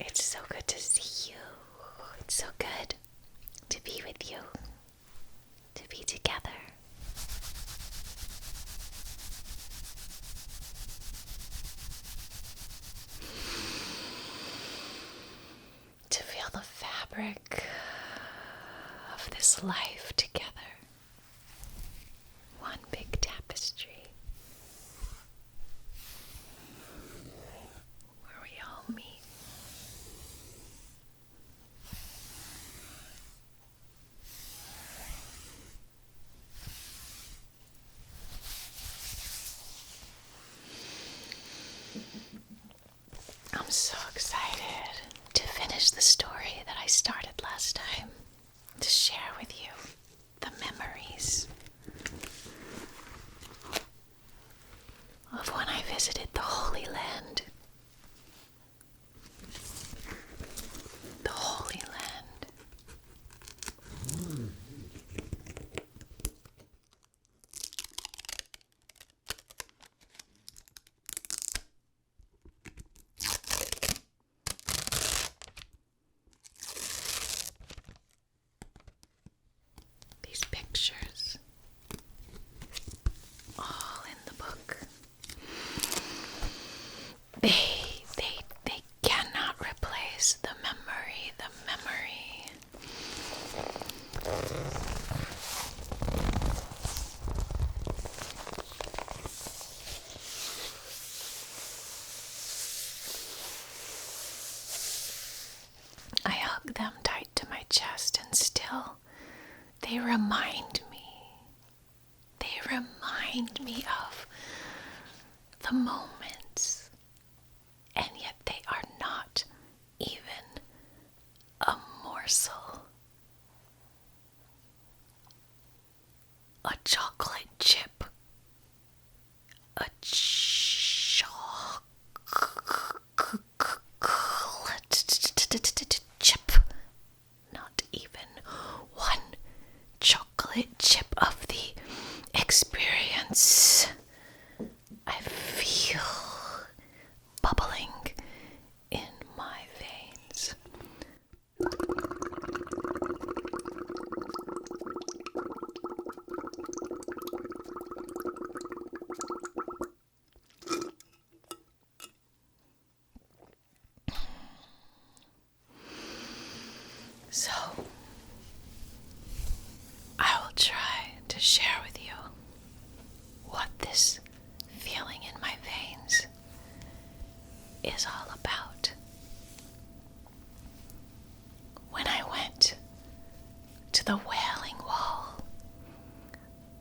It's so good to see you. It's so good to be with you, to be together. To feel the fabric of this life together. One big tapestry where we all meet. I'm so excited to finish the story that I started last time, to share with you the memories of when I visited the Holy Land. The Holy Land. These pictures, all in the book, they cannot replace the memory, I hug them tight to my chest, and still they remind me of the moments, and yet they are not even a morsel. A chocolate chip. A chocolate chip. Not even one chocolate chip of the experience I feel bubbling in my veins. So, I will try to share with you what this feeling in my veins is all about. When I went to the Wailing Wall,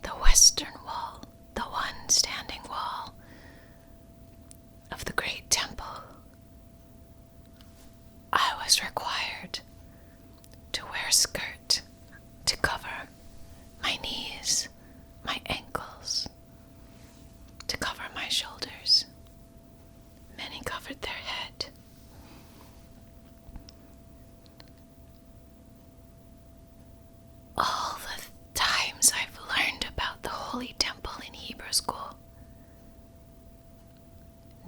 the Western Wall, the one standing wall of the Great Temple, I was required to wear a skirt to cover my knees, my ankles, to cover my shoulders. Many covered their head. All the times I've learned about the Holy Temple in Hebrew school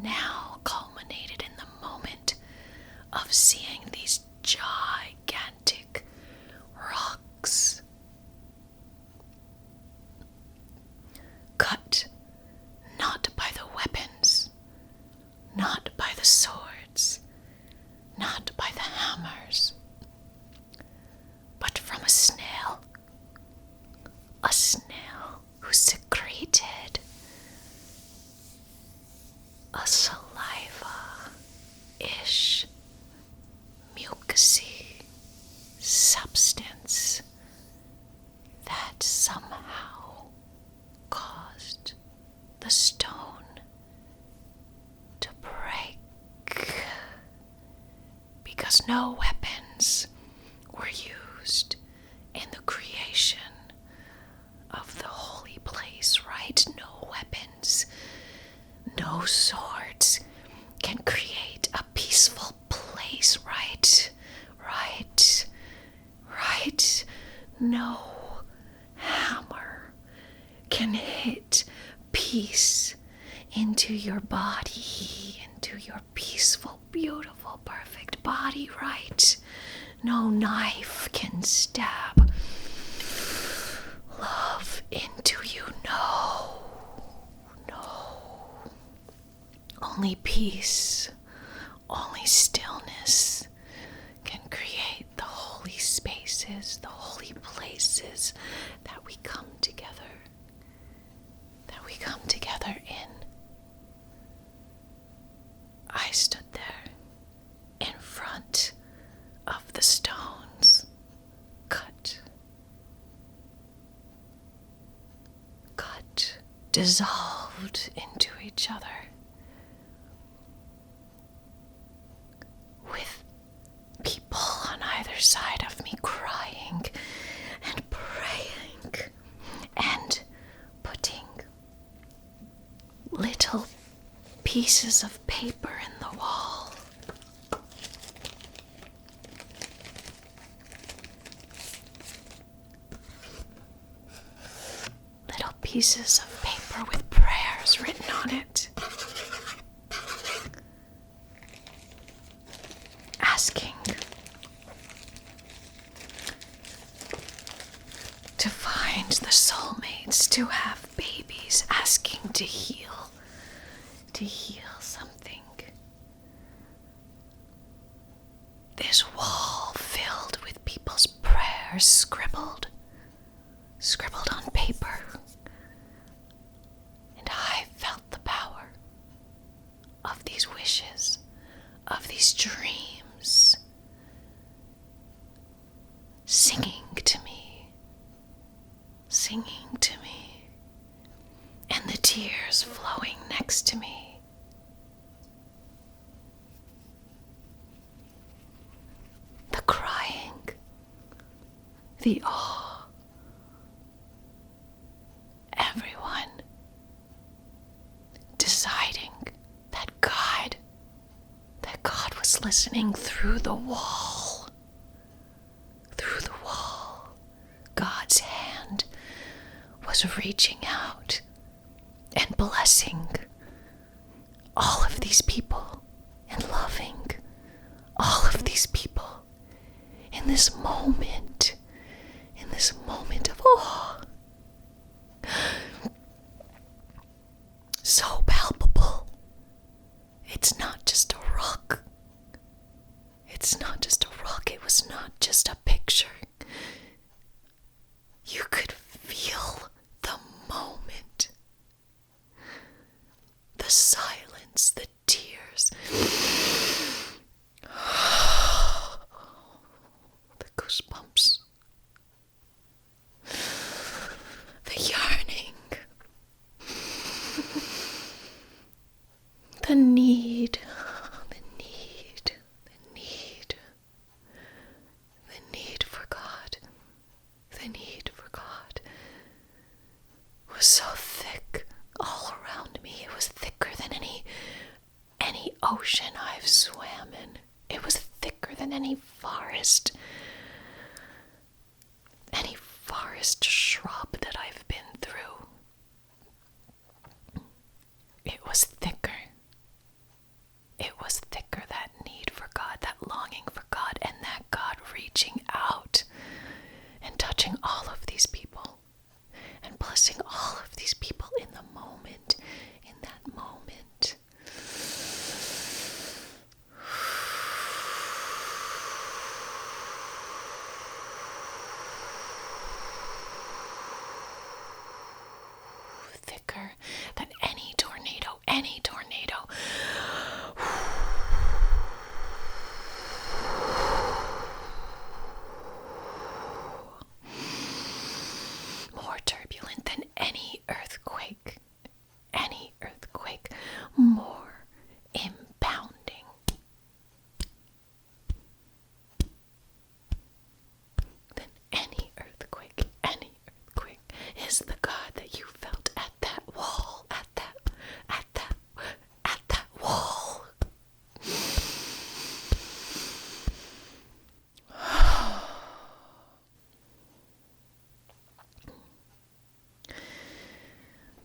now culminated in the moment of seeing these gigantic rocks cut not by the weapons, not by the swords, not by the hammers, but from a snail who secreted a saliva-ish, mucousy substance that somehow caused the stone to break, because no weapons were used in the creation of the holy place, right? No weapons, no swords can create a peaceful place, right? Right? No hammer can hit peace into your body, into your peaceful, beautiful, perfect body, right? No knife can stab love into you. No. Only peace, only stillness can create the holy spaces, the holy places that we come together in. I stood there in front of the stones, cut, dissolved into each other, with people on either side of me crying and praying and putting little pieces of paper in the wall. Little pieces of paper with prayers written on it, asking to find the soulmates, to have babies, asking to heal something. This wall filled with people's prayers scribbled on paper. And I felt the power of these wishes, of these dreams, singing to me, and the tears flowing next to me. The crying, the awe, everyone deciding that God was listening through the wall. God's hand was reaching out and blessing all of these people and loving all of these people in this moment of awe. So palpable. It's not just a rock. It was not just a picture. You could feel the moment. The silence, the tears. The goosebumps. The yearning. The need for God. The need for God was so thick all around me. It was thicker than any ocean I've swam in. It was thicker than any forest shrub that I've been through. It was thicker, that need for God, that longing for God, and that God reaching out and touching all of these people and blessing all of these people in that moment. Thicker than any tornado. More turbulent than any earthquake, more impounding than any earthquake. Is the God that you felt at that wall, at that wall.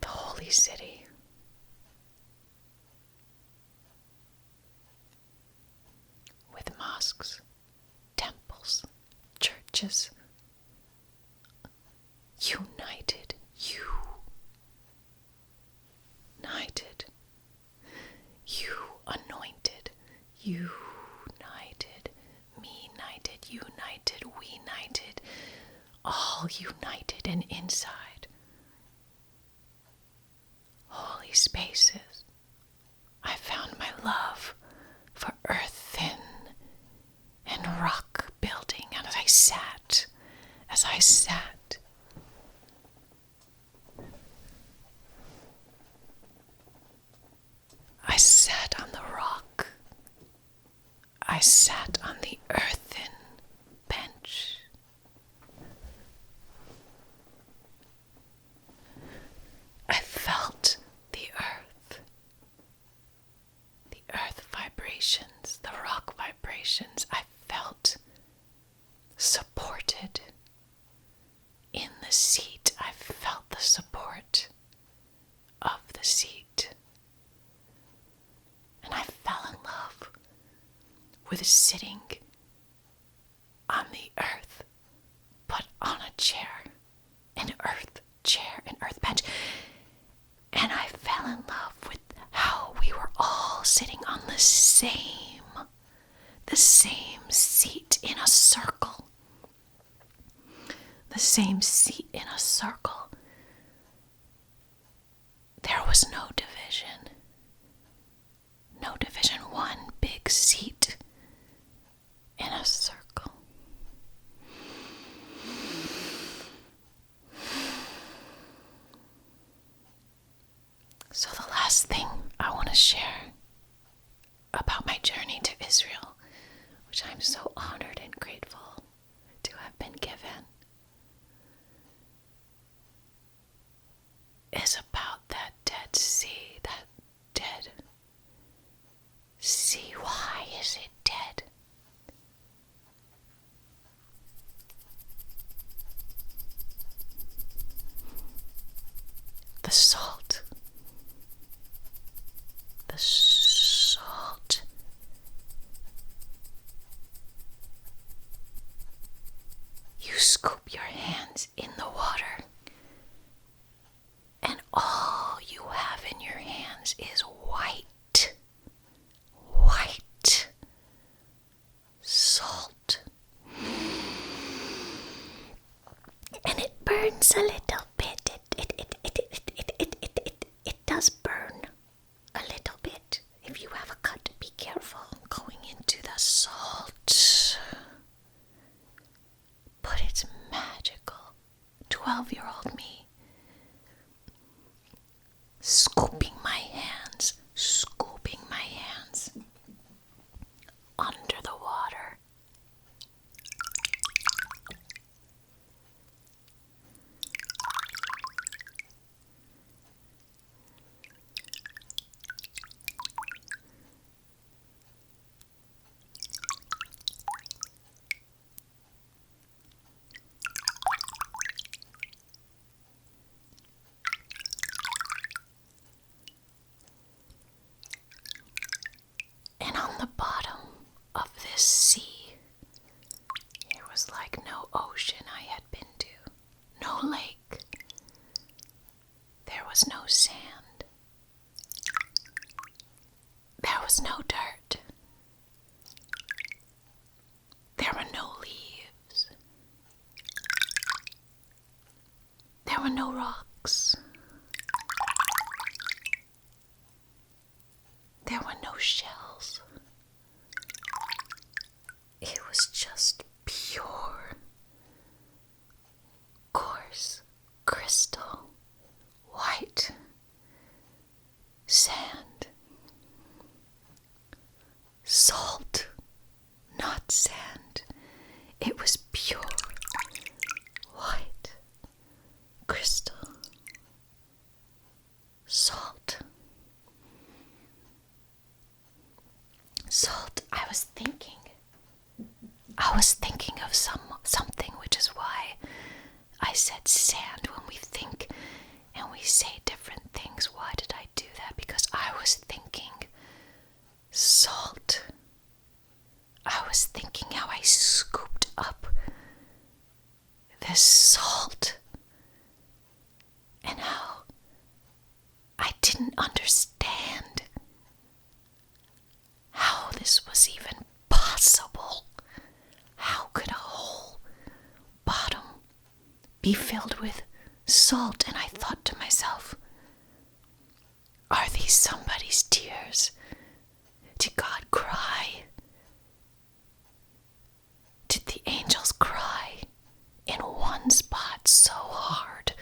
The holy city branches. United, anointed, united, me united, united, we united, all united and inside. Holy spaces, I found my love for earth thin and rock building, and as I sat, I sat on the rock. I sat on the earthen bench. I felt the earth vibrations, the rock vibrations. I felt supported in the seat. I felt the support of the seat. And I fell in love with sitting on the earth, but on a chair, an earth bench. And I fell in love with how we were all sitting on the same seat in a circle. The same seat in a circle. There was no division. No division, one big seat in a circle. So the last thing I want to share about my journey to Israel, which I'm so honored and grateful to have been given, is about that Dead Sea, that dead sea. Why is it dead? The salt. The salt. You scoop your hands in the water, and all you have in your hands is white salt. And it burns a little bit. It does burn a little bit. If you have a cut, be careful going into the salt. But it's magical. 12-year-old me, scooping my hands under the water. And on the bottom of this sea, there was like no ocean I had been to, no lake. There was no sand. There was no dirt. There were no leaves. There were no rocks. There were no shells. It was just pure, coarse, crystal, white sand. Salt, not sand. It was pure, white, crystal, salt. Salt. I was thinking of something, which is why I said sand when we think and we say different things. Why did I do that? Because I was thinking salt. I was thinking how I scooped up this was even possible. How could a whole bottom be filled with salt? And I thought to myself, are these somebody's tears? Did God cry? Did the angels cry in one spot so hard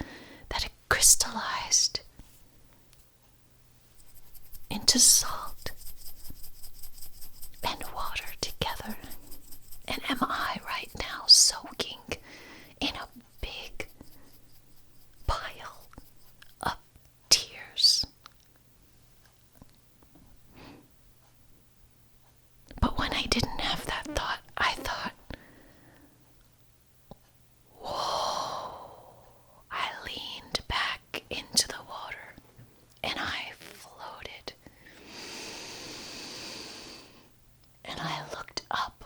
that it crystallized into salt and water together? And am I right now soaking in a big pile of tears? But when I didn't have that thought, I thought, whoa. I leaned back into the water and I floated. And I looked up.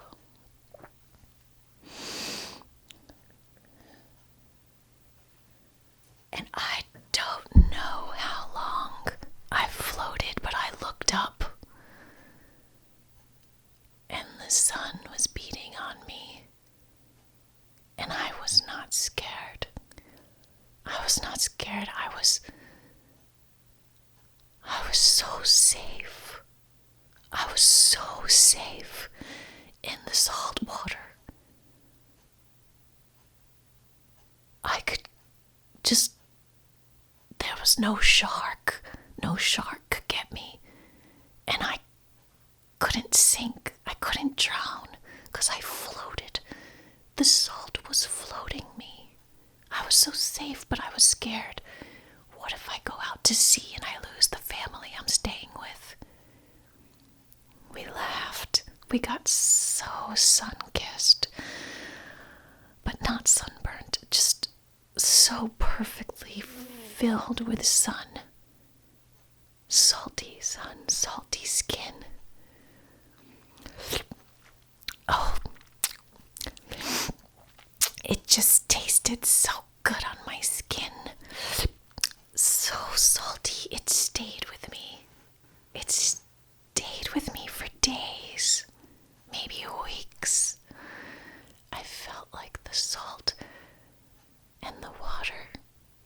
And I don't know how long I floated, but I looked up. And the sun was beating on me. And I was not scared. I was not scared. I was so safe. I was so safe in the salt water. I could just, there was no shark. No shark could get me. And I couldn't sink. I couldn't drown because I floated. The salt was floating me. I was so safe, but I was scared. What if I go out to sea and I lose the family I'm staying with? We laughed. We got so sun-kissed, but not sunburnt, just so perfectly filled with sun. Salty sun, salty skin. Oh, it just tasted so good on my skin. So salty, it stayed with me. It stayed with me for days, maybe weeks. I felt like the salt and the water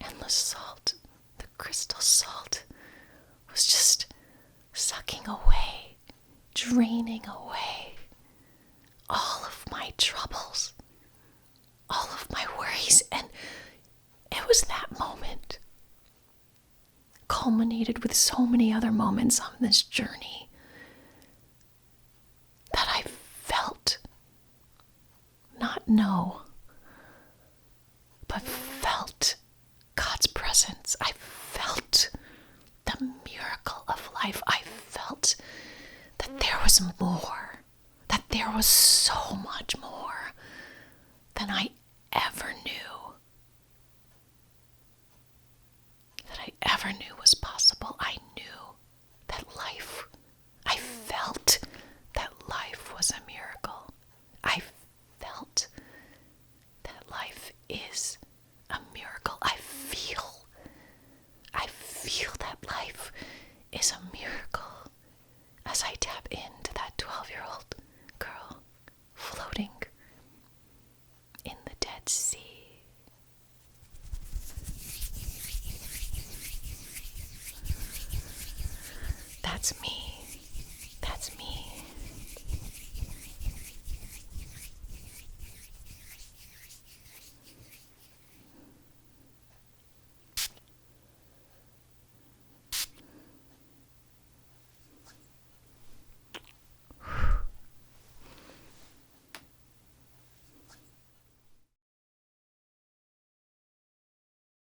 and the salt, the crystal salt, was just sucking away, draining away all of my troubles, all of my worries. And it was that moment, culminated with so many other moments on this journey, that I felt, not know, but felt God's presence. I felt the miracle of life. I felt that there was more, that there was so much more than I ever knew, was possible. I knew that life, I felt that life was a miracle. I felt that life is a miracle. I feel that life is a miracle as I tap into that 12-year-old girl floating in the Dead Sea. That's me.